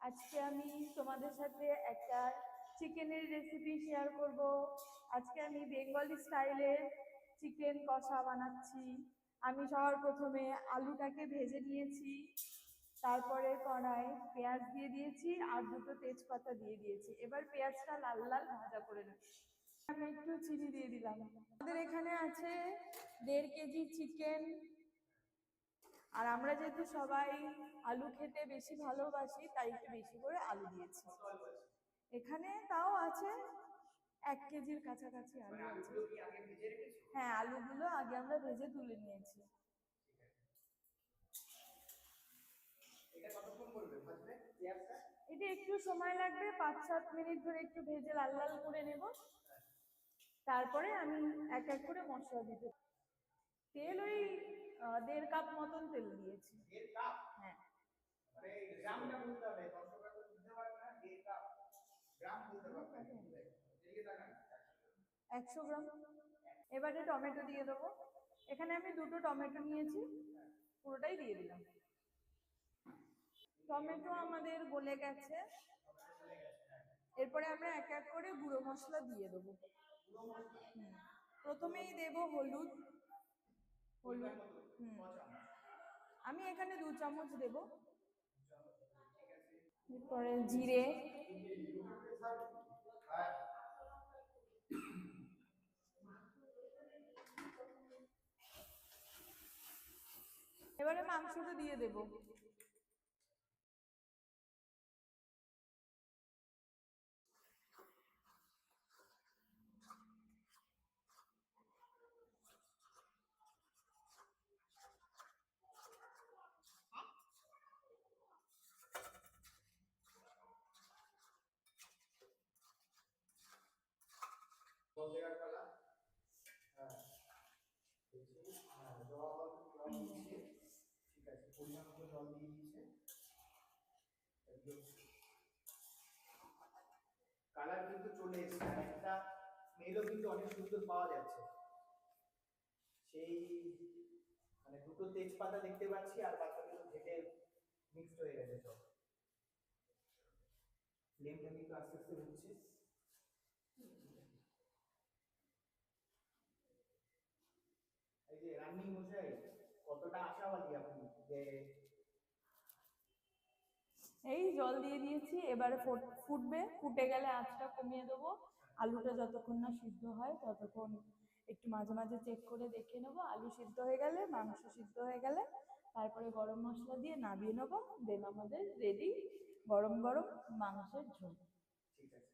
আজকে আমি তোমাদের সাথে একটা চিকেনের রেসিপি শেয়ার করব। আজকে আমি বেঙ্গলি স্টাইলের চিকেন কষা বানাচ্ছি। আমি সবার প্রথমে আলুটাকে ভেজে নিয়েছি, তারপরে কড়াই পেঁয়াজ দিয়ে দিয়েছি আর দুটো তেজপাতা দিয়ে দিয়েছি। এবার পেঁয়াজটা লাল লাল ভাজা করে নেব। আমি একটু চিনি দিয়ে দিলাম। আমাদের এখানে আছে 1.5 কেজি চিকেন, আর আমরা যেহেতু সবাই আলু খেতে বেশি ভালোবাসি তাই একটু বেশি করে আলু দিয়েছি। এখানে তাও আছে 1 কেজির কাছাকাছি আলু আছে। হ্যাঁ, আলুগুলো আগে আমরা ভেজে তুলে নিয়েছি। এটা একটু সময় লাগবে, 5-7 মিনিট ধরে একটু ভেজে লাল লাল করে নেব। তারপরে আমি এক এক করে মশলা দিতে। তেল ওই 1.5 কাপ মতন তেল দিয়েছি। 1.5 কাপ? হ্যাঁ। মানে গ্রামটা বলতে হবে, দর্শকরা তো বুঝতে পারবে না। 1.5 কাপ গ্রাম বলতে পারবে না। এদিকে তাকান। 100 গ্রাম। এবারে টমেটো দিয়ে দেবো। এখানে আমি দুটো টমেটো নিয়েছি, পুরোটাই দিয়ে দিলাম। টমেটো আমাদের গলে গেছে। এরপরে আমরা এক এক করে গুঁড়ো মশলা দিয়ে দেবো। প্রথমেই দেব হলুদ। হলুদ আমি এখানে 2 চামচ দেব। এরপরে জিরে, এবারে মাংসটা দিয়ে দেব। ঠিক আছে, পরিমাণ মতো জল দিয়ে দিয়েছে। কালার কিন্তু চলে এসেছে, একটা স্মেলও কিন্তু অনেক সুন্দর পাওয়া যাচ্ছে। সেই মানে দুটো তেজপাতা দেখতে পাচ্ছি, আর বাকিগুলো ঘেটে মিক্সড হয়ে গেছে সব। ফ্লেমটা কিন্তু আস্তে আস্তে হচ্ছে। এই যে রান্নি মশাই, কতটা আশাবাদী আপনি যে? এই জল দিয়ে দিয়েছি, এবারে ফুটবে। ফুটে গেলে আঁচটা কমিয়ে দেবো। আলুটা যতক্ষণ না সিদ্ধ হয় ততক্ষণ একটু মাঝে মাঝে চেক করে দেখে নেবো। আলু সিদ্ধ হয়ে গেলে, মাংস সিদ্ধ হয়ে গেলে তারপরে গরম মশলা দিয়ে নামিয়ে নেবো। দেন আমাদের রেডি গরম গরম মাংসের ঝোল। ঠিক আছে।